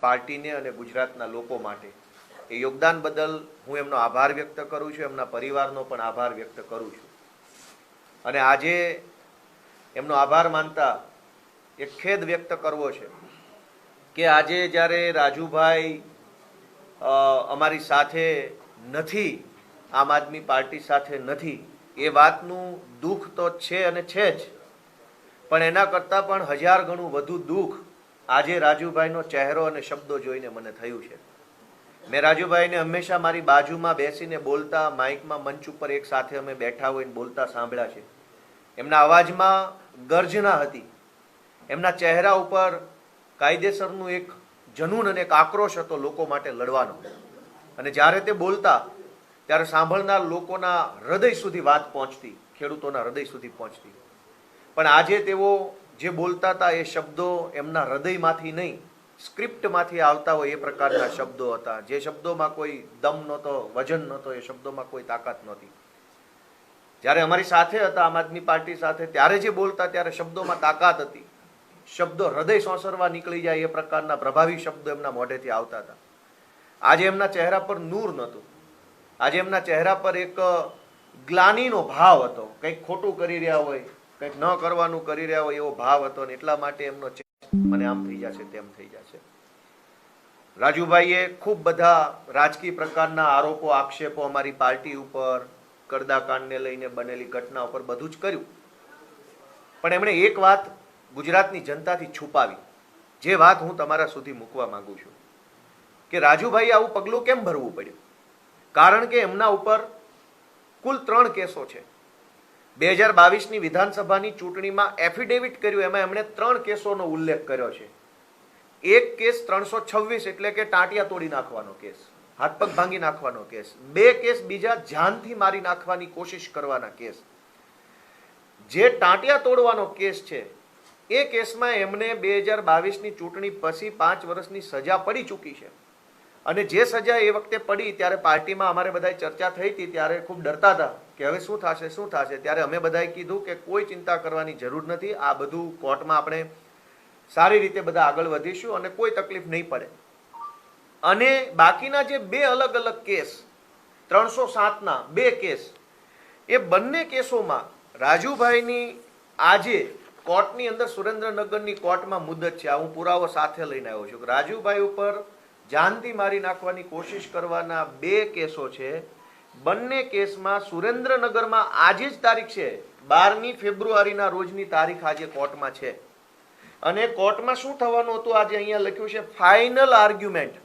પાર્ટીને અને ગુજરાતના લોકો માટે એ યોગદાન બદલ હું એમનો આભાર વ્યક્ત કરું છું, એમના પરિવારનો પણ આભાર વ્યક્ત કરું છું. અને આજે એમનો આભાર માનતા એક ખેદ વ્યક્ત કરવો છે કે આજે જ્યારે રાજુભાઈ અમારી સાથે નથી, આમ આદમી પાર્ટી સાથે નથી, એ વાતનું દુઃખ તો છે અને છે જ, પણ એના કરતાં પણ 1000 ગણું વધુ દુઃખ આજે રાજુભાઈનો ચહેરો અને શબ્દો જોઈને મને થયું છે. મેં રાજુભાઈને હંમેશા મારી બાજુમાં બેસીને બોલતા, માઇકમાં મંચ ઉપર એક સાથે અમે બેઠા હોઈને બોલતા સાંભળ્યા છે. એમના અવાજમાં ગર્જના હતી, એમના ચહેરા ઉપર કાયદેસરનું એક જનૂન અને એક આક્રોશ હતો લોકો માટે લડવાનો. અને જ્યારે તે બોલતા ત્યારે સાંભળનાર લોકોના હૃદય સુધી વાત પહોંચતી, ખેડૂતોના હૃદય સુધી પહોંચતી. પણ આજે તેઓ જે બોલતા હતા એ શબ્દો એમના હૃદયમાંથી નહીં, સ્ક્રિપ્ટમાંથી આવતા હોય એ પ્રકારના શબ્દો હતા. જે શબ્દોમાં કોઈ દમ નહોતો, વજન નહોતો, એ શબ્દોમાં કોઈ તાકાત નહોતી. જ્યારે અમારી સાથે હતા, આમ આદમી પાર્ટી સાથે, ત્યારે જે બોલતા ત્યારે શબ્દોમાં તાકાત હતી, શબ્દો હૃદય સોંસરવા નીકળી જાય એ પ્રકારના પ્રભાવી શબ્દો એમના મોઢેથી આવતા હતા. આજે એમના ચહેરા પર નૂર નહોતું. આજે એમના ચહેરા પર એક ગ્લાનીનો ભાવ હતો, કંઈક ખોટું કરી રહ્યા હોય, કંઈક ન કરવાનું કરી રહ્યા હોય એવો ભાવ હતો. ને એટલા માટે એમનો મને આમ થઈ જશે, તેમ થઈ જશે. રાજુભાઈએ ખૂબ બધા રાજકીય પ્રકારના આરોપો, આક્ષેપો અમારી પાર્ટી ઉપર, કરદાકાંડને લઈને બનેલી ઘટના ઉપર બધું જ કર્યું. પણ એમણે એક વાત ગુજરાતની જનતાથી છુપાવી, જે વાત હું તમારા સુધી મૂકવા માંગુ છું કે રાજુભાઈ આવું પગલું કેમ ભરવું પડ્યું. કારણ કે એમના ઉપર કુલ 3 કેસો છે. 2022ની વિધાનસભાની ચૂંટણીમાં એફિડેવિટ કર્યું, એમાં એમણે 3 કેસોનો ઉલ્લેખ કર્યો છે. એક કેસ 326 એટલે કે ટાંટિયા તોડી નાખવાનો કેસ, હાથ પગ ભાંગી નાખવાનો કેસ. 2 કેસ બીજા જાનથી મારી નાખવાની કોશિશ કરવાના કેસ. જે ટાંટિયા તોડવાનો કેસ છે એ કેસમાં એમને 2022ની ચૂંટણી પછી 5 વર્ષની સજા પડી ચૂકી છે. અને જે સજા એ વખતે પડી ત્યારે પાર્ટીમાં અમારે બધાય ચર્ચા થઈ હતી, ત્યારે ખૂબ ડરતા હતા કે હવે શું થશે શું થશે. ત્યારે અમે બધાએ કીધું કે કોઈ ચિંતા કરવાની જરૂર નથી, આ બધું કોર્ટમાં આપણે સારી રીતે બધા આગળ વધીશું અને કોઈ તકલીફ નહીં પડે. અને બાકીના જે 2 અલગ અલગ કેસ, 307ના 2 કેસ, એ બંને કેસોમાં રાજુભાઈની આજે કોર્ટની અંદર, સુરેન્દ્રનગરની કોર્ટમાં મુદત છે. આ હું પુરાવો સાથે લઈને આવ્યો છું કે રાજુભાઈ ઉપર જાનથી મારી નાખવાની કોશિશ કરવાના 2 કેસો છે. બંને કેસમાં સુરેન્દ્રનગરમાં આજે જ તારીખ છે, 12મી ફેબ્રુઆરીના રોજની તારીખ આજે કોર્ટમાં છે. અને કોર્ટમાં શું થવાનું હતું આજે અહીંયા લખ્યું છે, ફાઇનલ આર્ગ્યુમેન્ટ,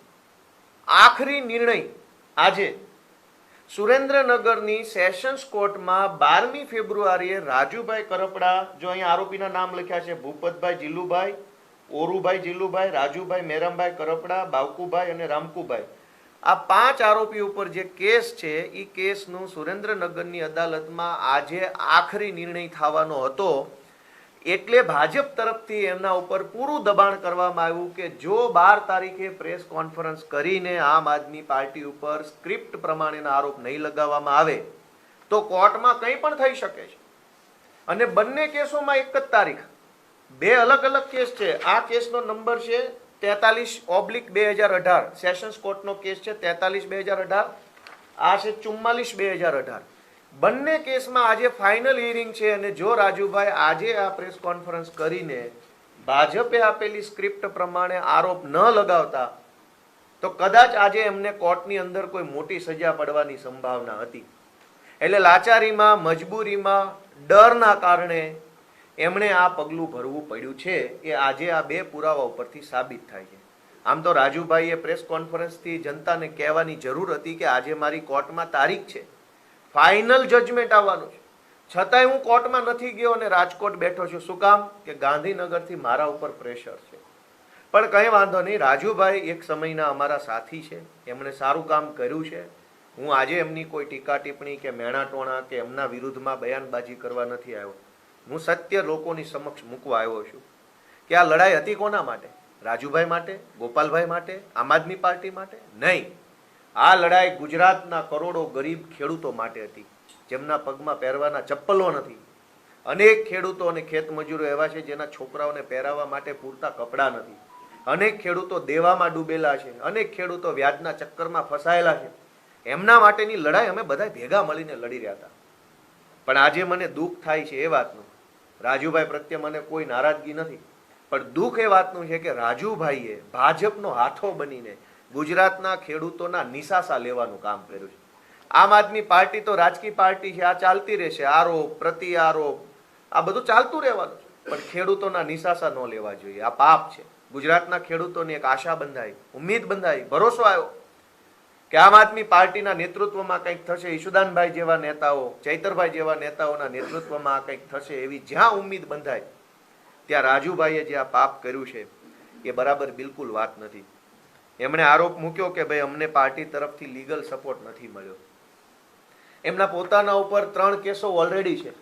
આખરી નિર્ણય આજે સુરેન્દ્રનગરની સેશન્સ કોર્ટમાં 12મી ફેબ્રુઆરીએ રાજુભાઈ કરપડા, જો અહીંયા આરોપીના નામ લખ્યા છે, ભૂપતભાઈ જીલુભાઈ, ઓરુભાઈ જીલુભાઈ, રાજુભાઈ મેરમભાઈ કરપડા, બાવકુભાઈ અને રામકુભાઈ, આ 5 આરોપી ઉપર જે કેસ છે એ કેસનું સુરેન્દ્રનગરની અદાલતમાં આજે આખરી નિર્ણય થવાનો હતો. એટલે ભાજપ તરફથી એમના ઉપર પૂરું દબાણ કરવામાં આવ્યું કે જો 12 તારીખે પ્રેસ કોન્ફરન્સ કરીને આમ આદમી પાર્ટી ઉપર સ્ક્રિપ્ટ પ્રમાણેના આરોપ નહીં લગાવવામાં આવે તો કોર્ટમાં કંઈ પણ થઈ શકે છે. અને બંને કેસોમાં એક જ તારીખ, 2 અલગ અલગ કેસ છે. આ કેસનો નંબર છે 43/2018, સેશન્સ કોર્ટનો કેસ છે 43/2018, આ છે 44/2018. બંને કેસમાં આજે ફાઇનલ હિયરિંગ છે. અને જો રાજુભાઈ આજે આ પ્રેસ કોન્ફરન્સ કરીને ભાજપે આપેલી સ્ક્રિપ્ટ પ્રમાણે આરોપ ન લગાવતા તો કદાચ આજે એમને કોર્ટની અંદર કોઈ મોટી સજા પડવાની સંભાવના હતી. એટલે લાચારીમાં, મજબૂરીમાં, ડરના કારણે એમણે આ પગલું ભરવું પડ્યું છે. એ આજે આ 2 પુરાવા ઉપરથી સાબિત થાય છે. આમ તો રાજુભાઈએ પ્રેસ કોન્ફરન્સથી જનતાને કહેવાની જરૂર હતી કે આજે મારી કોર્ટમાં તારીખ છે, ફાઇનલ જજમેન્ટ આવવાનું છે, છતાંય હું કોર્ટમાં નથી ગયો અને રાજકોટ બેઠો છું. શું કામ? કે ગાંધીનગરથી મારા ઉપર પ્રેશર છે. પણ કંઈ વાંધો નહીં, રાજુભાઈ એક સમયના અમારા સાથી છે, એમણે સારું કામ કર્યું છે. હું આજે એમની કોઈ ટીકા ટિપ્પણી કે મેણાટોણા કે એમના વિરુદ્ધમાં બયાનબાજી કરવા નથી આવ્યો. હું સત્ય લોકોની સમક્ષ મૂકવા આવ્યો છું કે આ લડાઈ હતી કોના માટે? રાજુભાઈ માટે, ગોપાલભાઈ માટે, આમ આદમી પાર્ટી માટે નહીં. આ લડાઈ ગુજરાતના કરોડો ગરીબ ખેડૂતો માટે હતી, જેમના પગમાં પહેરવાના ચપ્પલો નથી. અનેક ખેડૂતો અને ખેતમજૂરો એવા છે જેના છોકરાઓને પહેરાવવા માટે પૂરતા કપડાં નથી. અનેક ખેડૂતો દેવામાં ડૂબેલા છે, અનેક ખેડૂતો વ્યાજના ચક્કરમાં ફસાયેલા છે. એમના માટેની લડાઈ અમે બધા ભેગા મળીને લડી રહ્યા હતા. પણ આજે મને દુઃખ થાય છે એ વાતનું, રાજુભાઈ પ્રત્યે મને કોઈ નારાજગી નથી, પણ દુઃખ એ વાતનું છે કે રાજુભાઈએ ભાજપનો હાથો બનીને ગુજરાતના ખેડૂતોના નિશાસા લેવાનું કામ કર્યું છે. આમ આદમી પાર્ટી તો રાજકીય પાર્ટી છે, આ ચાલતી રહેશે, આરોપ પ્રતિ આરોપ આ બધું ચાલતું રહેવાનું છે, પણ ખેડૂતોના નિશાસા ન લેવા જોઈએ. આ પાપ છે. ગુજરાતના ખેડૂતોને એક આશા બંધાઈ, ઉમ્મીદ બંધાઈ, ભરોસો આવ્યો કે આમ આદમી પાર્ટીના નેતૃત્વમાં કંઈક થશે, ઈશુદાનભાઈ જેવા નેતાઓ, ચૈતરભાઈ જેવા નેતાઓના નેતૃત્વમાં કંઈક થશે, એવી જ્યાં ઉમ્મીદ બંધાય ત્યાં રાજુભાઈએ જે આ પાપ કર્યું છે એ બરાબર બિલકુલ વાત નથી. એમણે આરોપ મૂક્યો કે ભાઈ અમને પાર્ટી તરફથી લીગલ સપોર્ટ નથી મળ્યો. એમના પોતાના ઉપર 3 કેસો ઓલરેડી છે.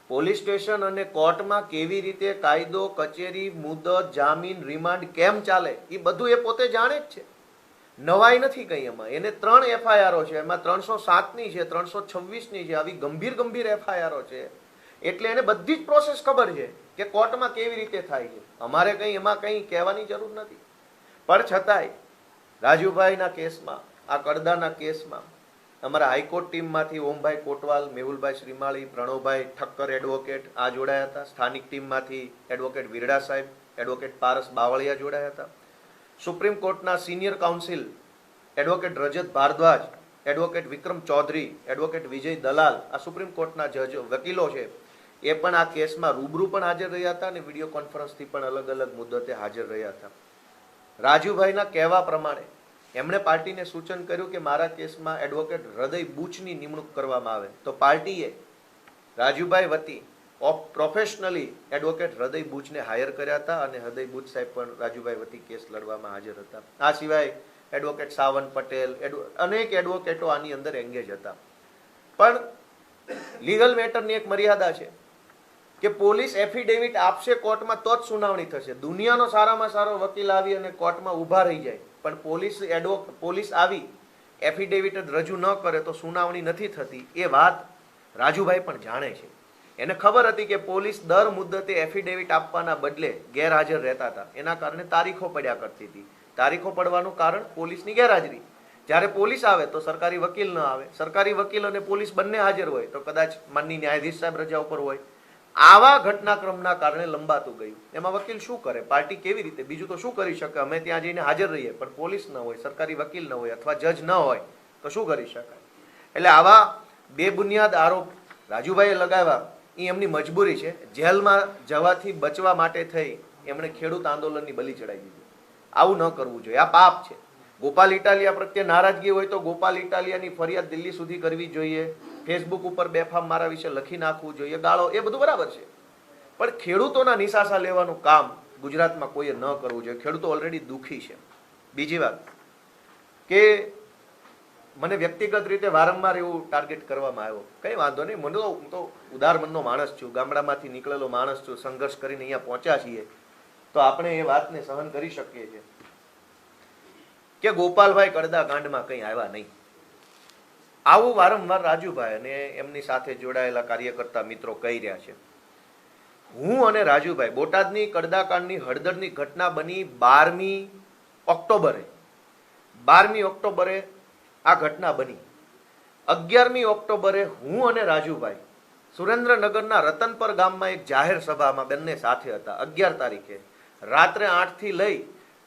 પોલીસ સ્ટેશન અને કોર્ટમાં કેવી રીતે કાયદો, કચેરી, મુદત, જામીન, રિમાન્ડ કેમ ચાલે એ બધું એ પોતે જાણે જ છે. નવાઈ નથી કઈ એમાં. એને 3 એફઆઈઆરો છે, એમાં 307ની છે, 326ની છે, આવી ગંભીર એફઆઈઆરો છે. એટલે એને બધી જ પ્રોસેસ ખબર છે કે કોર્ટમાં કેવી રીતે થાય છે. અમારે કઈ એમાં કઈ કહેવાની જરૂર નથી. પણ છતાંય રાજુભાઈના કેસમાં, આ કડદાના કેસમાં અમારા હાઈકોર્ટ ટીમમાંથી ઓમભાઈ કોટવાલ, મેહુલભાઈ શ્રીમાળી, પ્રણવભાઈ ઠક્કર એડવોકેટ આ જોડાયા હતા. સ્થાનિક ટીમમાંથી એડવોકેટ વિરડા સાહેબ, એડવોકેટ પારસ બાવળિયા જોડાયા હતા. સુપ્રીમ કોર્ટના સિનિયર કાઉન્સિલ એડવોકેટ રજત ભારદ્વાજ, એડવોકેટ વિક્રમ ચૌધરી, એડવોકેટ વિજય દલાલ, આ સુપ્રીમ કોર્ટના જજ વકીલો છે, એ પણ આ કેસમાં રૂબરૂ પણ હાજર રહ્યા હતા અને વિડીયો કોન્ફરન્સથી પણ અલગ અલગ મુદ્દતે હાજર રહ્યા હતા. રાજુભાઈના કહેવા પ્રમાણે એમણે પાર્ટીને સૂચન કર્યું કે મારા કેસમાં એડવોકેટ હૃદય બુચની નિમણૂક કરવામાં આવે, તો પાર્ટીએ રાજુભાઈ વતી પ્રોફેશનલી એડવોકેટ હૃદય બુચને હાયર કર્યા હતા અને હૃદય બુચ સાહેબ પણ રાજુભાઈ વતી કેસ લડવામાં હાજર હતા. આ સિવાય એડવોકેટ સાવન પટેલ, અનેક એડવોકેટો આની અંદર એંગેજ હતા. પણ લીગલ મેટરની એક મર્યાદા છે કે પોલીસ એફિડેવિટ આપશે કોર્ટમાં તો જ સુનાવણી થશે. દુનિયાનો સારામાં સારો વકીલ આવી અને કોર્ટમાં ઊભા રહી જાય, પણ પોલીસ આવી એફિડેવિટ જ રજૂ ન કરે તો સુનાવણી નથી થતી. એ વાત રાજુભાઈ પણ જાણે છે. એને ખબર હતી કે પોલીસ દર મુદ્દતે એફિડેવિટ આપવાના બદલે ગેરહાજર રહેતા હતા, એના કારણે તારીખો પડ્યા કરતી હતી. તારીખો પડવાનું કારણ પોલીસની ગેરહાજરી. જ્યારે પોલીસ આવે તો સરકારી વકીલ ન આવે, સરકારી વકીલ અને પોલીસ બંને હાજર હોય તો કદાચ માનની ન્યાયાધીશ સાહેબ રજા ઉપર હોય. આવા ઘટનાક્રમના કારણે લંબાતું ગયું. એમાં વકીલ શું કરે, પાર્ટી કેવી રીતે, બીજું તો શું કરી શકે? અમે ત્યાં જઈને હાજર રહીએ પણ પોલીસ ન હોય, સરકારી વકીલ ન હોય અથવા જજ ન હોય તો શું કરી શકાય? એટલે આવા બેબુનિયાદ આરોપ રાજુભાઈએ લગાવ્યા એ એમની મજબૂરી છે. જેલમાં જવાથી બચવા માટે થઈ એમણે ખેડૂત આંદોલનની બલી ચડાવી દીધી. આવું ન કરવું જોઈએ, આ પાપ છે. ગોપાલ ઇટાલિયા પ્રત્યે નારાજગી હોય તો ગોપાલ ઇટાલિયાની ફરિયાદ દિલ્હી સુધી કરવી જોઈએ, ફેસબુક ઉપર બેફામ મારા વિશે લખી નાખવું જોઈએ, ગાળો, એ બધું બરાબર છે. પણ ખેડૂતોના નિશાસા લેવાનું કામ ગુજરાતમાં કોઈએ ન કરવું જોઈએ. ખેડૂતો ઓલરેડી દુઃખી છે. બીજી વાત કે મને વ્યક્તિગત રીતે વારંવાર એવું ટાર્ગેટ કરવામાં આવ્યો. કંઈ વાંધો નહીં, મને હું તો ઉદાર મનનો માણસ છું, ગામડામાંથી નીકળેલો માણસ છું, સંઘર્ષ કરીને અહીંયા પહોંચ્યા છીએ તો આપણે એ વાતને સહન કરી શકીએ છીએ કે ગોપાલભાઈ કડદા કાંડમાં કંઈ આવ્યા નહીં. આવું વારંવાર રાજુભાઈ અને એમની સાથે જોડાયેલા કાર્યકર્તા મિત્રો કહી રહ્યા છે. હું અને રાજુભાઈ બોટાદની કડદાકાંડની હળદરની ઘટના બની 12મી ઓક્ટોબરે આ ઘટના બની. 11મી ઓક્ટોબરે હું અને રાજુભાઈ સુરેન્દ્રનગરના રતનપર ગામમાં એક જાહેર સભામાં બંને સાથે હતા. 11 તારીખે રાત્રે 8 થી લઈ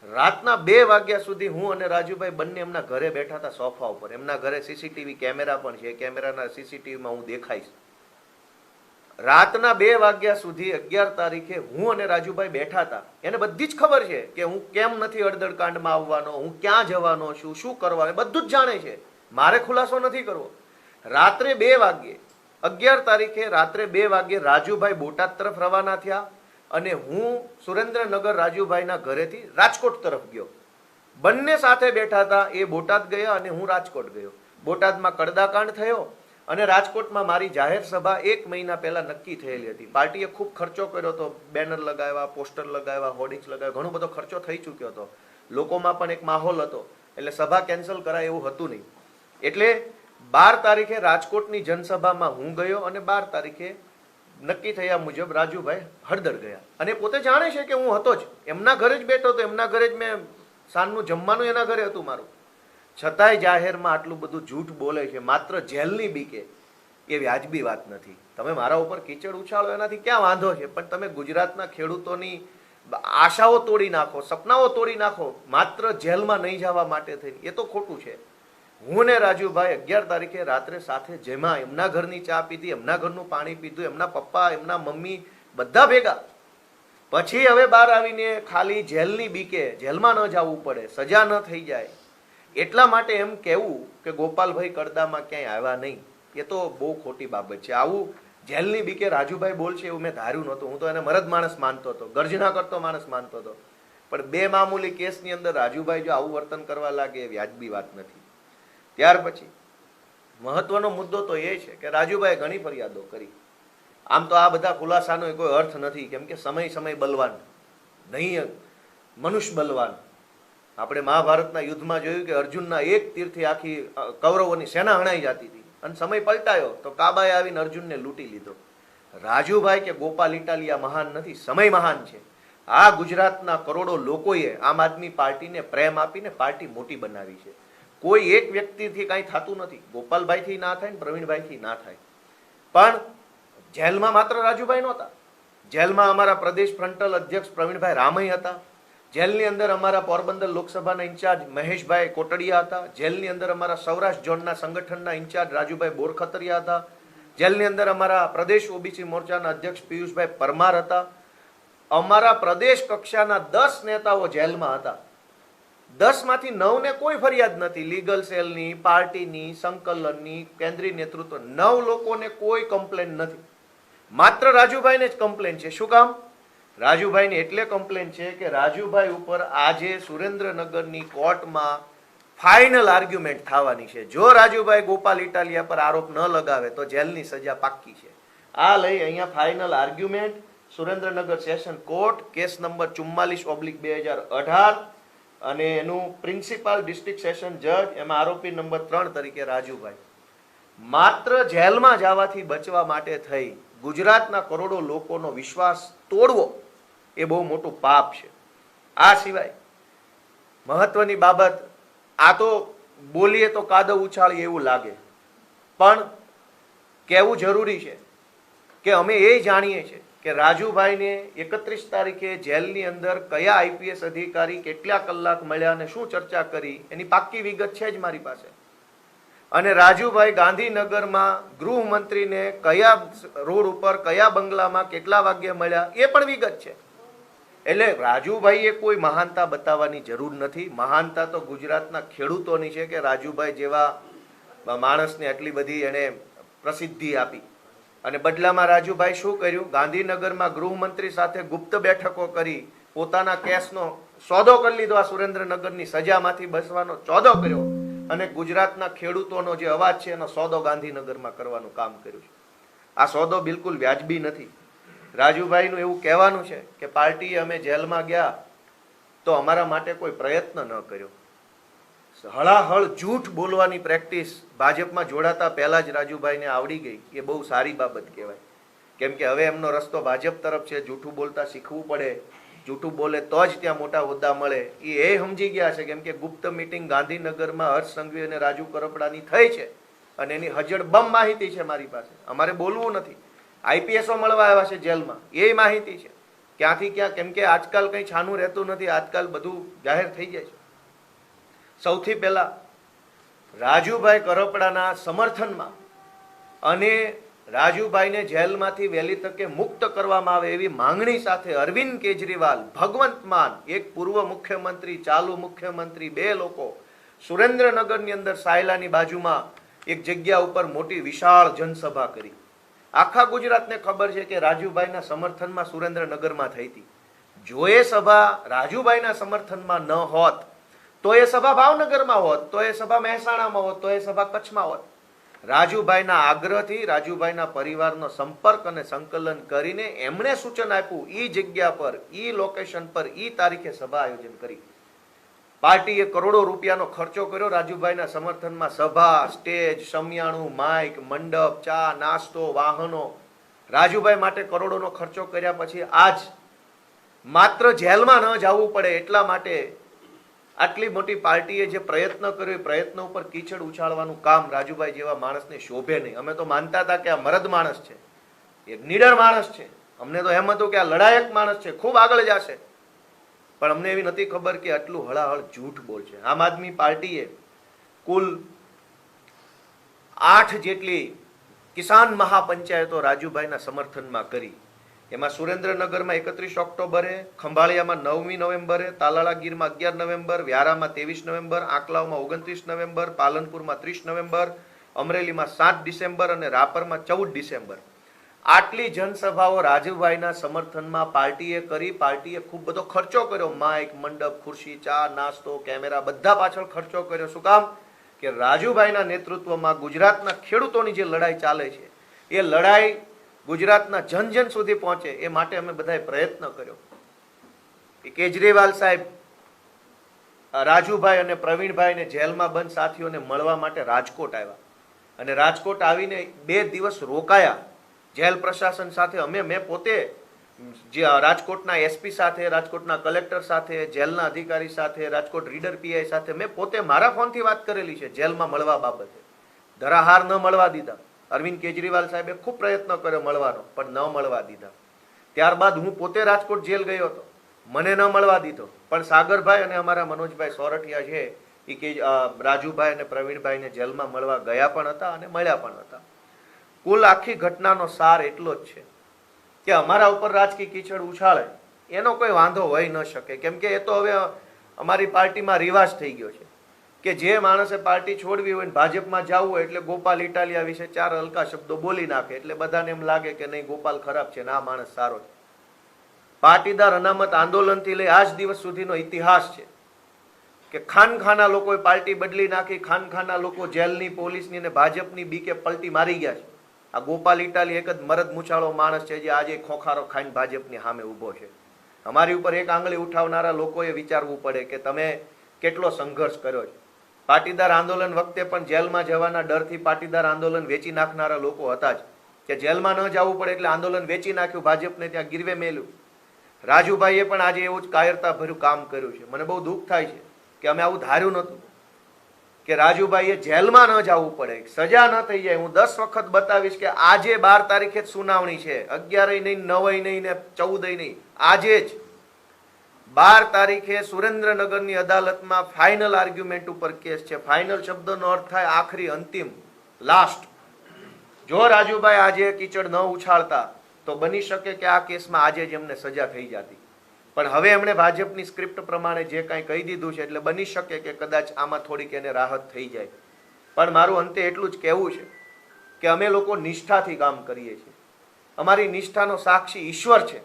રાતના 2 વાગ્યા સુધી હું અને રાજુભાઈ બંને એમના ઘરે બેઠા હતા, સોફા ઉપર. એમના ઘરે સીસીટીવી કેમેરા પણ છે, કેમેરાના સીસીટીવીમાં હું દેખાઈશ. રાતના 2 વાગ્યા સુધી 11 તારીખે હું અને રાજુભાઈ બેઠા હતા. એને બધી જ ખબર છે કે હું કેમ નથી હળદર કાંડમાં આવવાનો, હું ક્યાં જવાનો છું, શું કરવાનું, બધું જ જાણે છે. મારે ખુલાસો નથી કરવો. રાત્રે 2 વાગ્યે 11 તારીખે રાત્રે 2 વાગ્યે રાજુભાઈ બોટાદ તરફ રવાના થયા અને હું સુરેન્દ્રનગર રાજુભાઈના ઘરેથી રાજકોટ તરફ ગયો. બંને સાથે બેઠા હતા. એ બોટાદ ગયા અને હું રાજકોટ ગયો. બોટાદમાં કડદાકાંડ થયો અને રાજકોટમાં મારી જાહેર સભા 1 મહિના પહેલા નક્કી થયેલી હતી. પાર્ટીએ ખૂબ ખર્ચો કર્યો હતો, બેનર લગાવ્યા, પોસ્ટર લગાવ્યા, હોર્ડિંગ્સ લગાવ્યા, ઘણો બધો ખર્ચો થઈ ચૂક્યો હતો. લોકોમાં પણ એક માહોલ હતો, એટલે સભા કેન્સલ કરાય એવું હતું નહીં. એટલે 12 તારીખે રાજકોટની જનસભામાં હું ગયો અને 12 તારીખે નક્કી થયા મુજબ રાજુભાઈ હળદર ગયા અને પોતે જાણે છે કે હું હતો જ, એમના ઘરે જ બેઠો હતો, એમના ઘરે જ મેં સાંજનું જમવાનું એના ઘરે હતું મારું, છતાંય જાહેરમાં આટલું બધું જૂઠ બોલે છે માત્ર જેલની બીકે, એ વ્યાજબી વાત નથી. તમે મારા ઉપર કીચડ ઉછાળો એનાથી ક્યાં વાંધો છે, પણ તમે ગુજરાતના ખેડૂતોની આશાઓ તોડી નાખો, સપનાઓ તોડી નાખો માત્ર જેલમાં નહીં જવા માટે થઈને, એ તો ખોટું છે. હું ને રાજુભાઈ 11 તારીખે રાત્રે સાથે જેમાં એમના ઘરની ચા પીધી, એમના ઘરનું પાણી પીધું, એમના પપ્પા એમના મમ્મી બધા ભેગા. પછી હવે બહાર આવીને ખાલી જેલની બીકે, જેલમાં ન જવું પડે, સજા ન થઈ જાય એટલા માટે એમ કહેવું કે ગોપાલભાઈ કડદામાં ક્યાંય આવ્યા નહીં, એ તો બહુ ખોટી બાબત છે. આવું જેલની બીકે રાજુભાઈ બોલશે એવું મેં ધાર્યું નહોતું. હું તો એને મરદ માણસ માનતો હતો, ગર્જના કરતો માણસ માનતો હતો, પણ બે મામૂલી કેસની અંદર રાજુભાઈ જો આવું વર્તન કરવા લાગે એ વ્યાજબી વાત નથી. ત્યાર પછી મહત્વનો મુદ્દો તો એ છે કે રાજુભાઈએ ઘણી ફરિયાદો કરી. આમ તો આ બધા ખુલાસાનો કોઈ અર્થ નથી, કેમ કે સમય બલવાન નહીં, મનુષ્ય બલવાન. આપણે મહાભારતના યુદ્ધમાં જોયું કે અર્જુનના એક તીરથી આખી કૌરવોની સેના હણાઈ જતી હતી અને સમય પલટાયો તો કાબાએ આવીને અર્જુનને લૂંટી લીધો. રાજુભાઈ કે ગોપાલ ઇટાલિયા મહાન નથી, સમય મહાન છે. આ ગુજરાતના કરોડો લોકોએ આમ આદમી પાર્ટીને પ્રેમ આપીને પાર્ટી મોટી બનાવી છે. કોઈ એક વ્યક્તિથી કાંઈ થતું નથી, ગોપાલભાઈથી ના થાય ને પ્રવીણભાઈથી ના થાય. પણ જેલમાં માત્ર રાજુભાઈ નહોતા, જેલમાં અમારા પ્રદેશ ફ્રન્ટલ અધ્યક્ષ પ્રવીણભાઈ રામૈયા હતા, જેલની અંદર અમારા પોરબંદર લોકસભાના ઇન્ચાર્જ મહેશભાઈ કોટડિયા હતા, જેલની અંદર અમારા સૌરાષ્ટ્ર ઝોનના સંગઠનના ઇન્ચાર્જ રાજુભાઈ બોરખતરિયા હતા, જેલની અંદર અમારા પ્રદેશ ઓબીસી મોરચાના અધ્યક્ષ પિયુષભાઈ પરમાર હતા. અમારા પ્રદેશ કક્ષાના 10 નેતાઓ જેલમાં હતા. 10 માંથી 9 ને કોઈ ફરિયાદ નથી, લીગલ સેલની, પાર્ટીની, સંકલનની, કેન્દ્રીય નેતૃત્વ, 9 લોકોને કોઈ કમ્પ્લેન નથી. માત્ર રાજુભાઈને જ કમ્પ્લેન છે. શું કામ? રાજુભાઈને એટલે કમ્પ્લેન છે કે રાજુભાઈ ઉપર આજે સુરેન્દ્રનગરની કોર્ટમાં ફાઇનલ આર્ગ્યુમેન્ટ થવાની છે. જો રાજુભાઈ ગોપાલ ઇટાલિયા પર આરોપ ન લગાવે તો જેલની સજા પાક્કી છે. આ લઈ અહીંયા final argument Surendranagar session court, case number 44/2018 અને એનું પ્રિન્સિપાલ ડિસ્ટ્રિક્ટ સેશન જજ, એમાં આરોપી નંબર 3 તરીકે રાજુભાઈ. માત્ર જેલમાં જવાથી બચવા માટે થઈ ગુજરાતના કરોડો લોકોનો વિશ્વાસ તોડવો એ બહુ મોટું પાપ છે. આ સિવાય મહત્વની બાબત, આ તો બોલીએ તો કાદવ ઉછાળીએ એવું લાગે, પણ કહેવું જરૂરી છે કે અમે એ જાણીએ છીએ કે રાજુભાઈને 31 તારીખે જેલની અંદર કયા આઈપીએસ અધિકારી કેટલા કલાક મળ્યા અને શું ચર્ચા કરી એની પાક્કી વિગત છે જ મારી પાસે. અને રાજુભાઈ ગાંધીનગરમાં ગૃહમંત્રીને કયા રોડ ઉપર કયા બંગલામાં કેટલા વાગ્યે મળ્યા એ પણ વિગત છે. એટલે રાજુભાઈએ કોઈ મહાનતા બતાવવાની જરૂર નથી. મહાનતા તો ગુજરાતના ખેડૂતોની છે કે રાજુભાઈ જેવા માણસને આટલી બધી એને પ્રસિદ્ધિ આપી. અને બદલામાં રાજુભાઈ શું કર્યું? ગાંધીનગરમાં ગૃહમંત્રી સાથે ગુપ્ત બેઠકો કરી પોતાના કેસનો સોદો કરી લીધો. આ સુરેન્દ્રનગરની સજામાંથી બચવાનો સોદો કર્યો અને ગુજરાતના ખેડૂતોનો જે અવાજ છે એનો સોદો ગાંધીનગરમાં કરવાનું કામ કર્યું છે. આ સોદો બિલકુલ વ્યાજબી નથી. રાજુભાઈનું એવું કહેવાનું છે કે પાર્ટીએ અમે જેલમાં ગયા તો અમારા માટે કોઈ પ્રયત્ન ન કર્યો. હળાહળ જૂઠ બોલવાની પ્રેક્ટિસ ભાજપમાં જોડાતા પહેલા જ રાજુભાઈને આવડી ગઈ, એ બહુ સારી બાબત કહેવાય. કેમ કે હવે એમનો રસ્તો ભાજપ તરફ છે. જૂઠું બોલતા શીખવું પડે, જૂઠું બોલે તો જ ત્યાં મોટા હોદ્દા મળે એ સમજી ગયા છે. કેમ કે ગુપ્ત મિટિંગ ગાંધીનગરમાં હર્ષ સંઘવી અને રાજુ કરપડાની થઈ છે અને એની હજડબમ માહિતી છે મારી પાસે. અમારે બોલવું નથી. આઈપીએસો મળવા આવ્યા છે જેલમાં, એ માહિતી છે ક્યાંથી ક્યાં. કેમ કે આજકાલ કંઈ છાનું રહેતું નથી, આજકાલ બધું જાહેર થઈ જાય છે. સૌથી પહેલા રાજુભાઈ કરપડાના સમર્થનમાં અને રાજુભાઈને જેલમાંથી વહેલી તકે મુક્ત કરવામાં આવે એવી માંગણી સાથે અરવિંદ કેજરીવાલ, ભગવંત માન, એક પૂર્વ મુખ્યમંત્રી, ચાલુ મુખ્યમંત્રી, 2 લોકો સુરેન્દ્રનગરની અંદર સાયલાની બાજુમાં એક જગ્યા ઉપર મોટી વિશાળ જનસભા કરી. આખા ગુજરાતને ખબર છે કે રાજુભાઈના સમર્થનમાં સુરેન્દ્રનગરમાં થઈ હતી. જો એ સભા રાજુભાઈના સમર્થનમાં ન હોત તો એ સભા ભાવનગરમાં હોત, તો એ સભા મહેસાણામાં હોત, તો એ સભા કચ્છમાં હોત. રાજુભાઈના આગ્રહથી રાજુભાઈના પરિવારનો સંપર્ક અને સંકલન કરીને એમણે સૂચન આપ્યું ઈ જગ્યા પર, ઈ લોકેશન પર, ઈ તારીખે સભા આયોજન કરી. પાર્ટીએ કરોડો રૂપિયાનો ખર્ચો કર્યો રાજુભાઈના સમર્થનમાં. સભા, સ્ટેજ, શમિયાણું, માઇક, મંડપ, ચા, નાસ્તો, વાહનો રાજુભાઈ માટે કરોડોનો ખર્ચો કર્યા પછી આજ માત્ર જેલમાં ન જવું પડે એટલા માટે આટલી મોટી પાર્ટીએ જે પ્રયત્ન કર્યો એ પ્રયત્ન ઉપર કીચડ ઉછાળવાનું કામ રાજુભાઈ જેવા માણસને શોભે નહીં. અમે તો માનતા હતા કે આ મરદ માણસ છે, એક નીડર માણસ છે, અમને તો એમ હતું કે આ લડાયક માણસ છે, ખૂબ આગળ જશે. પણ અમને એવી નથી ખબર કે આટલું હળાહળ જૂઠ બોલશે. આમ આદમી પાર્ટીએ કુલ 8 જેટલી કિસાન મહાપંચાયતો રાજુભાઈના સમર્થનમાં કરી. એમાં સુરેન્દ્રનગરમાં 31 ઓક્ટોબરે, ખંભાળિયામાં 9મી નવેમ્બરે, તાલાળાગીરમાં 11 નવેમ્બર, વ્યારામાં 23 નવેમ્બર, આંકલાવમાં 29 નવેમ્બર, પાલનપુરમાં 30 નવેમ્બર, અમરેલીમાં 7 ડિસેમ્બર અને રાપરમાં 14 ડિસેમ્બર. આટલી જનસભાઓ રાજુભાઈના સમર્થનમાં પાર્ટીએ કરી. પાર્ટીએ ખૂબ બધો ખર્ચો કર્યો, માઇક, મંડપ, ખુરશી, ચા, નાસ્તો, કેમેરા, બધા પાછળ ખર્ચો કર્યો. શું કામ? કે રાજુભાઈના નેતૃત્વમાં ગુજરાતના ખેડૂતોની જે લડાઈ ચાલે છે એ લડાઈ ગુજરાતના જન જન સુધી પહોંચે એ માટે અમે બધાએ પ્રયત્ન કર્યો. કેજરીવાલ સાહેબ રાજુભાઈ અને પ્રવીણભાઈને જેલમાં બંધ સાથીઓને મળવા માટે રાજકોટ આવ્યા અને રાજકોટ આવીને 2 દિવસ રોકાયા જેલ પ્રશાસન સાથે. મેં પોતે રાજકોટના એસપી સાથે, રાજકોટના કલેક્ટર સાથે, જેલના અધિકારી સાથે, રાજકોટ રીડર પીઆઈ સાથે મેં પોતે મારા ફોનથી વાત કરેલી છે જેલમાં મળવા બાબતે. ધરાહાર ન મળવા દીધા. અરવિંદ કેજરીવાલ સાહેબે ખૂબ પ્રયત્ન કર્યો મળવાનો, પણ ન મળવા દીધા. ત્યારબાદ હું પોતે રાજકોટ જેલ ગયો હતો, મને ન મળવા દીધો. પણ સાગરભાઈ અને અમારા મનોજભાઈ સોરઠિયા છે એ કે રાજુભાઈ અને પ્રવીણભાઈને જેલમાં મળવા ગયા પણ હતા અને મળ્યા પણ હતા. કુલ આખી ઘટનાનો સાર એટલો જ છે કે અમારા ઉપર રાજકીય કીચડ ઉછાળે એનો કોઈ વાંધો હોઈ ન શકે. કેમ કે એ તો હવે અમારી પાર્ટીમાં રિવાજ થઈ ગયો છે કે જે માણસે પાર્ટી છોડવી હોય ને ભાજપમાં જવું હોય એટલે ગોપાલ ઇટાલિયા વિશે 4 હલકા શબ્દો બોલી નાખે એટલે બધાને એમ લાગે કે નહીં ગોપાલ ખરાબ છે ને આ માણસ સારો છે. પાટીદાર અનામત આંદોલનથી લઈ આજ દિવસ સુધીનો ઇતિહાસ છે કે ખાનખાના લોકોએ પાર્ટી બદલી નાખી, ખાનખાના લોકો જેલની, પોલીસની અને ભાજપની બીકે પલટી મારી ગયા છે. આ ગોપાલ ઇટાલી એક જ મરદ મૂછાળો માણસ છે જે આજે ખોખારો ખાઈને ભાજપની સામે ઊભો છે. અમારી ઉપર એક આંગળી ઉઠાવનારા લોકોએ વિચારવું પડે કે તમે કેટલો સંઘર્ષ કર્યો છે. પાટીદાર આંદોલન વખતે પણ જેલમાં જવાના ડરથી પાટીદાર આંદોલન વેચી નાખનારા લોકો હતા જ કે જેલમાં ન જવું પડે એટલે આંદોલન વેચી નાખ્યું, ભાજપને ત્યાં ગીરવે મેલ્યું. રાજુભાઈએ પણ આજે એવું જ કાયરતાભર્યું કામ કર્યું છે. મને બહુ દુઃખ થાય છે કે અમે આવું ધાર્યું નહોતું કે રાજુભાઈએ જેલમાં ન જવું પડે, સજા ન થઈ જાય. હું 10 વખત બતાવીશ કે આજે 12 તારીખે જ સુનાવણી છે, 11 નહીં, 9 નહીં ને 14 નહીં. આજે જ 12 તારીખે સુરેન્દ્રનગરની અદાલતમાં ફાઇનલ આર્ગ્યુમેન્ટ ઉપર કેસ છે. ફાઇનલ શબ્દનો અર્થ થાય આખરી, અંતિમ, લાસ્ટ. જો રાજુભાઈ આજે કીચડ ન ઉછાળતા તો બની શકે કે આ કેસમાં આજે જ એમને સજા થઈ જતી. પણ હવે એમણે ભાજપની સ્ક્રિપ્ટ પ્રમાણે જે કાંઈ કહી દીધું છે એટલે બની શકે કે કદાચ આમાં થોડીક એને રાહત થઈ જાય. પણ મારું અંતે એટલું જ કહેવું છે કે અમે લોકો નિષ્ઠાથી કામ કરીએ છીએ. અમારી નિષ્ઠાનો સાક્ષી ઈશ્વર છે,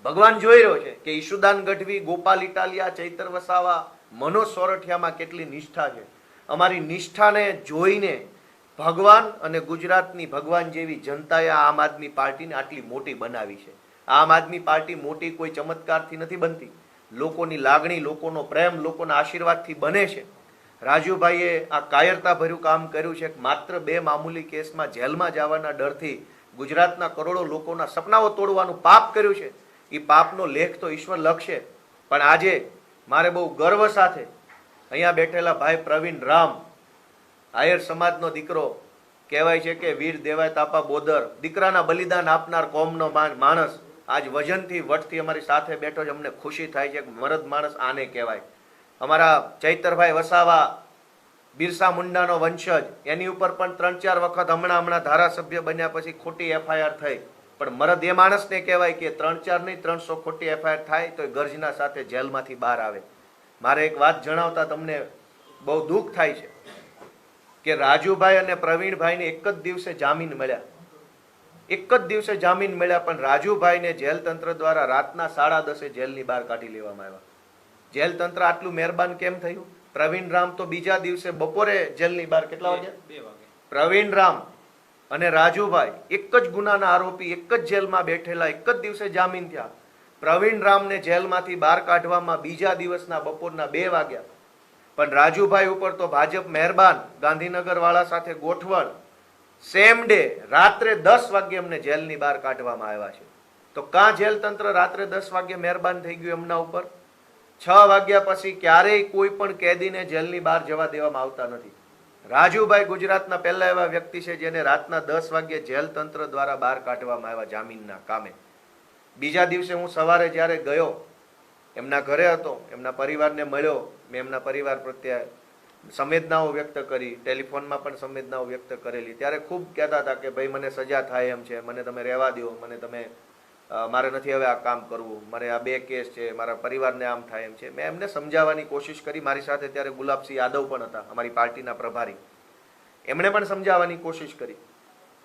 ભગવાન જોઈ રહ્યો છે કે ઈશુદાન ગઢવી, ગોપાલ ઇટાલિયા, ચૈતર વસાવા, મનોજ સોરઠિયામાં કેટલી નિષ્ઠા છે. અમારી નિષ્ઠાને જોઈને ભગવાન અને ગુજરાતની ભગવાન જેવી જનતાએ આમ આદમી પાર્ટીને આટલી મોટી બનાવી છે. આમ આદમી પાર્ટી મોટી કોઈ ચમત્કારથી નથી બનતી, લોકોની લાગણી, લોકોનો પ્રેમ, લોકોના આશીર્વાદથી બને છે. રાજુભાઈએ આ કાયરતાભર્યું કામ કર્યું છે. માત્ર 2 મામૂલી કેસમાં જેલમાં જવાના ડરથી ગુજરાતના કરોડો લોકોના સપનાઓ તોડવાનું પાપ કર્યું છે. એ પાપનો લેખ તો ઈશ્વર લખશે. પણ આજે મારે બહુ ગર્વ સાથે અહીંયા બેઠેલા ભાઈ પ્રવીણ રામ, આયર સમાજનો દીકરો, કહેવાય છે કે વીર દેવાય તાપા બોદર, દીકરાના બલિદાન આપનાર કોમનો માણસ આજ વજનથી વટથી અમારી સાથે બેઠો છે. અમને ખુશી થાય છે કે મરદ માણસ આને કહેવાય. અમારા ચૈતરભાઈ વસાવા, બિરસા મુંડાનો વંશજ, એની ઉપર પણ 3-4 વખત હમણાં ધારાસભ્ય બન્યા પછી ખોટી એફઆઈઆર થઈ. પણ મરદ એ માણસને કહેવાય કે 3-4 નહીં 300 ખોટી એફઆઈઆર થાય તો ગર્જના સાથે જેલમાંથી બહાર આવે. મારે એક વાત જણાવતા તમને બહુ દુઃખ થાય છે કે રાજુભાઈ અને પ્રવીણભાઈને એક જ દિવસે જામીન મળ્યા. એક જ દિવસે જામીન મળ્યા, પણ રાજુભાઈને જેલ તંત્ર દ્વારા રાતના 10:30 જેલની બહાર કાઢી લેવામાં આવ્યા. જેલ તંત્ર આટલું મહેરબાન કેમ થયું? પ્રવીણ રામ તો બીજા દિવસે બપોરે જેલની બહાર, કેટલા વાગે? 2 વાગે. પ્રવીણ રામ અને રાજુભાઈ એક જ ગુનાના આરોપી, એક જ જેલમાં બેઠેલા, એક જ દિવસે જામીન થયા. પ્રવીણ રામને જેલમાંથી બહાર કાઢવામાં બીજા દિવસના બપોરના 2 વાગ્યા. પણ રાજુભાઈ ઉપર તો ભાજપ મહેરબાન, ગાંધીનગર વાળા સાથે ગોઠવણ, સેમ ડે રાત્રે 10 વાગ્યે અમને જેલની બહાર કાઢવામાં આવ્યા છે. તો કાં જેલ તંત્ર રાત્રે 10 વાગ્યે મહેરબાન થઈ ગયું એમના ઉપર? 6 વાગ્યા પછી ક્યારેય કોઈ પણ કેદીને જેલની બહાર જવા દેવામાં આવતા નથી. રાજુભાઈ ગુજરાતના પહેલા એવા વ્યક્તિ છે જેને રાતના 10 વાગ્યે જેલ તંત્ર દ્વારા બહાર કાઢવામાં આવ્યા જામીનના કામે. બીજા દિવસે હું સવારે જ્યારે ગયો, એમના ઘરે હતો, એમના પરિવારને મળ્યો, મેં એમના પરિવાર પ્રત્યે સંવેદનાઓ વ્યક્ત કરી, ટેલિફોનમાં પણ સંવેદનાઓ વ્યક્ત કરેલી. ત્યારે ખૂબ કહેતા હતા કે ભાઈ મને સજા થાય એમ છે, મને તમે રહેવા દો, મને તમે મારે નથી હવે આ કામ કરવું, મારે આ 2 કેસ છે, મારા પરિવારને આમ થાય એમ છે. મેં એમને સમજાવવાની કોશિશ કરી. મારી સાથે ત્યારે ગુલાબસિંહ યાદવ પણ હતા, અમારી પાર્ટીના પ્રભારી. એમણે પણ સમજાવવાની કોશિશ કરી.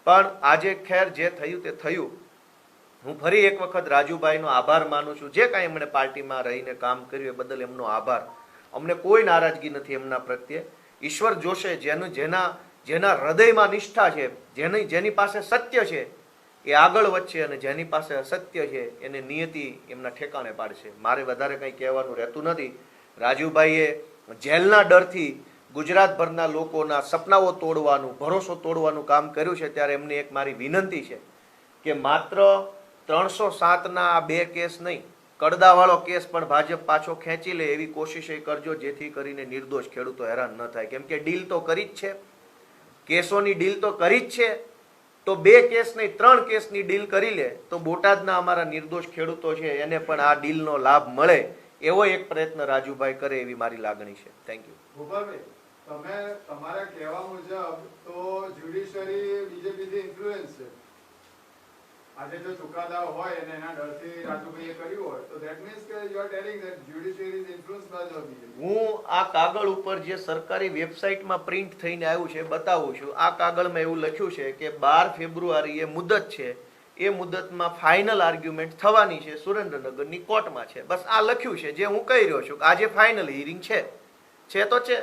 પણ આજે ખેર જે થયું તે થયું. હું ફરી એક વખત રાજુભાઈનો આભાર માનું છું. જે કાંઈ એમણે પાર્ટીમાં રહીને કામ કર્યું એ બદલ એમનો આભાર. અમને કોઈ નારાજગી નથી એમના પ્રત્યે. ઈશ્વર જોશે જેના હૃદયમાં નિષ્ઠા છે, જેની પાસે સત્ય છે એ આગળ વધશે, અને જેની પાસે અસત્ય છે એને નિયતિ એમના ઠેકાણે પાડશે. મારે વધારે કંઈ કહેવાનું રહેતું નથી. રાજુભાઈએ જેલના ડરથી ગુજરાતભરના લોકોના સપનાઓ તોડવાનું, ભરોસો તોડવાનું કામ કર્યું છે. ત્યારે એમની એક મારી વિનંતી છે કે માત્ર 307ના આ 2 કેસ નહીં, કડદાવાળો કેસ પણ ભાજપ પાછો ખેંચી લે એવી કોશિશ કરજો, જેથી કરીને નિર્દોષ ખેડૂતો હેરાન ન થાય. કેમ કે ડીલ તો કરી જ છે, કેસોની ડીલ તો કરી જ છે. તો 2 કેસ નહીં 3 કેસની ડીલ કરી લે તો બોટાદના અમારા નિર્દોષ ખેડૂતો છે એને પણ આ ડીલનો લાભ મળે એવો એક પ્રયત્ન રાજુભાઈ કરે એવી મારી લાગણી છે. Thank you. ગોપાલભાઈ, તમે તમારા કહેવા મુજબ તો જ્યુડિશિયરી બીજેપીથી ઇન્ફ્લુઅન્સ છે. આજે જો ચુકાદા હોય અને એના ડરથી રાજુભાઈએ કર્યું હોય તો ધેટ મીન્સ કે you are telling that judiciary is influenced by the BJP. હું આ કાગળ ઉપર જે સરકારી વેબસાઇટમાં પ્રિન્ટ થઈને આવ્યું છે બતાવું છું. આ કાગળમાં એવું લખ્યું છે કે 12 ફેબ્રુઆરીએ મુદત છે, એ મુદતમાં ફાઇનલ આર્ગ્યુમેન્ટ થવાની છે, સુરેન્દ્રનગરની કોર્ટમાં છે. બસ આ લખ્યું છે જે હું કહી રહ્યો છું કે આજે ફાઇનલ હિયરિંગ છે તો છે.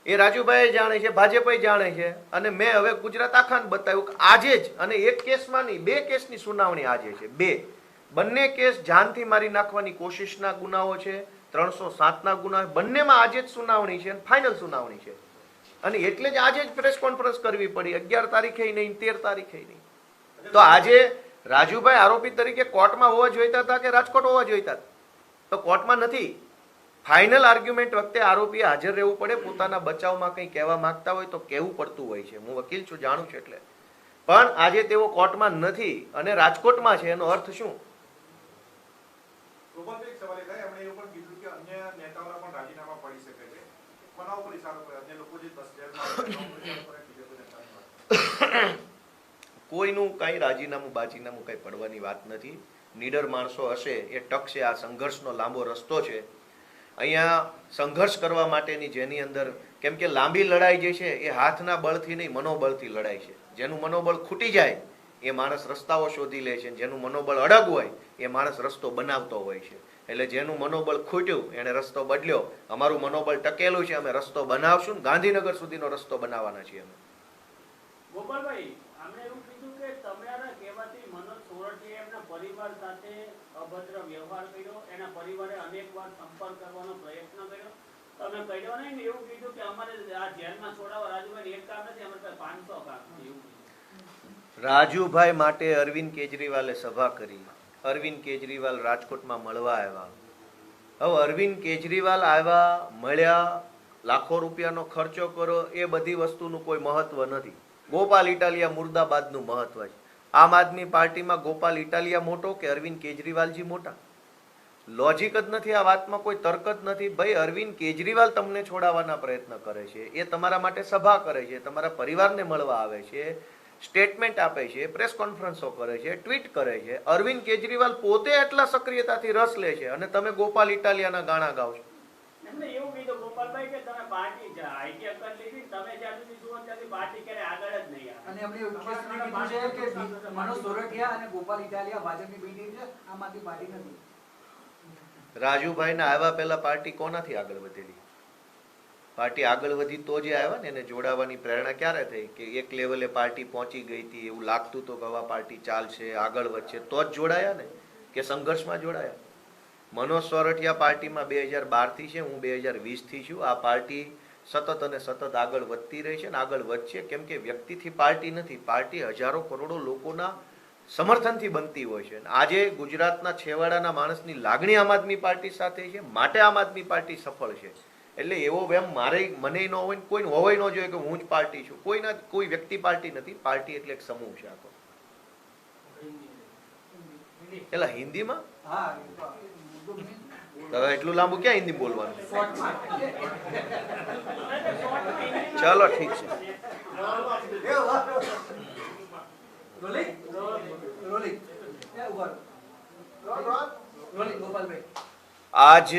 એ રાજુભાઈ જાણે છે, ભાજપે જાણે છે, અને મેં હવે ગુજરાત આખાને બતાવ્યું કે આજે જ, અને એક કેસમાં નહીં 2 કેસની સુનાવણી આજે છે. બંને કેસ જાનથી મારી નાખવાની કોશિશના ગુનાઓ છે, 307ના ગુના, બંનેમાં આજે જ સુનાવણી છે અને ફાઇનલ સુનાવણી છે. અને એટલે જ આજે જ પ્રેસ કોન્ફરન્સ કરવી પડી, 11 તારીખે નહીં, 13 તારીખે નહીં. તો આજે રાજુભાઈ આરોપી તરીકે કોર્ટમાં હોવા જોઈતા હતા કે રાજકોટ હોવા જોઈતા હતા? તો કોર્ટમાં નથી. ફાઇનલ આર્ગ્યુમેન્ટ વખતે આરોપીએ હાજર રહેવું પડે. પોતાના બચાવમાં કંઈ કહેવા માંગતા હોય તો કહેવું પડતું હોય છે. હું વકીલ છું, જાણું છું. એટલે પણ આજે તેઓ કોર્ટમાં નથી અને રાજકોટમાં છે. એનો અર્થ શું? કોઈનું કઈ રાજીનામું બાજીનામું કઈ પડવાની વાત નથી. નીડર માણસો હશે એ ટકશે. આ સંઘર્ષનો લાંબો રસ્તો છે. અહીંયા સંઘર્ષ કરવા માટેની જેની અંદર, કેમ કે લાંબી લડાઈ જે છે એ હાથના બળથી નહીં, મનોબળથી લડાય છે. જેનું મનોબળ ખૂટી જાય એ માણસ રસ્તાઓ શોધી લે છે. જેનું મનોબળ અડગ હોય એ માણસ રસ્તો બનાવતો હોય છે. એટલે જેનું મનોબળ ખૂટ્યું એને રસ્તો બદલ્યો. અમારું મનોબળ ટકેલું છે, અમે રસ્તો બનાવશું. ગાંધીનગર સુધીનો રસ્તો બનાવવાના છીએ અમે. ગોપાલભાઈ, અમે એવું કીધું કે તમારા કહેવાથી મનોજ સોરઠીએ એમના પરિવાર સાથે અભદ્ર વ્યવહાર કર્યો, એના પરિવારે અનેકવાર સંપર્ક કરવાનો પ્રયત્ન કર્યો. તમે કહ્યો નહીં ને એવું કીધું કે અમારે આ જેલમાં છોડાવવા રાજુભાઈ એક કામ નથી, અમારે 500 કામ છે એવું. રાજુભાઈ માટે અરવિંદ કેજરીવાલે સભા કરી. અરવિંદ કેજરીવાલ રાજકોટમાં મળવા આવ્યા. હવે અરવિંદ કેજરીવાલ આવ્યા, મળ્યા, લાખો રૂપિયાનો ખર્ચો કરો, એ બધી વસ્તુનું કોઈ મહત્વ નથી. ગોપાલ ઇટાલિયા મુર્દાબાદનું મહત્વ છે. આમ આદમી પાર્ટીમાં ગોપાલ ઇટાલિયા મોટો કે અરવિંદ કેજરીવાલજી મોટા? લોજિક જ નથી આ વાતમાં, કોઈ તર્ક જ નથી. ભાઈ અરવિંદ કેજરીવાલ તમને છોડાવવાના પ્રયત્ન કરે છે, એ તમારા માટે સભા કરે છે, તમારા પરિવારને મળવા આવે છે, સ્ટેટમેન્ટ આપે છે, પ્રેસ કોન્ફરન્સો કરે છે, ટ્વીટ કરે છે. અરવિંદ કેજરીવાલ પોતે એટલા સક્રિયતાથી રસ લે છે અને તમે ગોપાલ ઇટાલિયાના ગાણા ગાઓ છો. એમને એવું કીધું ગોપાલભાઈ કે તમે પાર્ટી આઈડિયા કરી લીધી, તમે જ્યાં સુધી જુઓ ત્યાંથી પાર્ટી ક્યારે આગળ જ નહીં આવે. અને એમણે કીધું છે કે મનોજ સોરઠિયા અને ગોપાલ ઇટાલિયા ભાજપની બી ટીમ છે, આમ આદમી પાર્ટી નથી. રાજુભાઈના આવ્યા પહેલા પાર્ટી કોનાથી આગળ વધેલી? પાર્ટી આગળ વધી તો જે આવ્યા ને, એને જોડાવાની પ્રેરણા ક્યારે થઈ? કે એક લેવલે પાર્ટી પહોંચી ગઈ હતી, એવું લાગતું હતું કે હવે પાર્ટી ચાલશે, આગળ વધશે, તો જ જોડાયા ને, કે સંઘર્ષમાં જોડાયા? મનોજ સોરઠિયા પાર્ટીમાં 2012થી છે, હું 2020થી છું. આ પાર્ટી સતત અને સતત આગળ વધતી રહી છે અને આગળ વધશે, કેમ કે વ્યક્તિથી પાર્ટી નથી, પાર્ટી હજારો કરોડો લોકોના સમર્થનથી બનતી હોય છે. આજે ગુજરાતના છેવાડાના માણસની લાગણી આમ આદમી પાર્ટી સાથે છે, માટે આમ આદમી પાર્ટી સફળ છે. એટલે એવો વેમ મને ન હોય ને કોઈને હોવાય ન જોઈએ કે હું જ પાર્ટી છું. કોઈ વ્યક્તિ પાર્ટી નથી, પાર્ટી એટલે એક સમૂહ છે આખો. એટલે હિન્દીમાં હા તો તો એટલું લાંબુ ક્યાં હિન્દી બોલવાનું? શોર્ટમાં. ચલો ઠીક છે. રોલિંગ રોલિંગ ઉભા રહો. રોલિંગ ગોપાલભાઈ આજ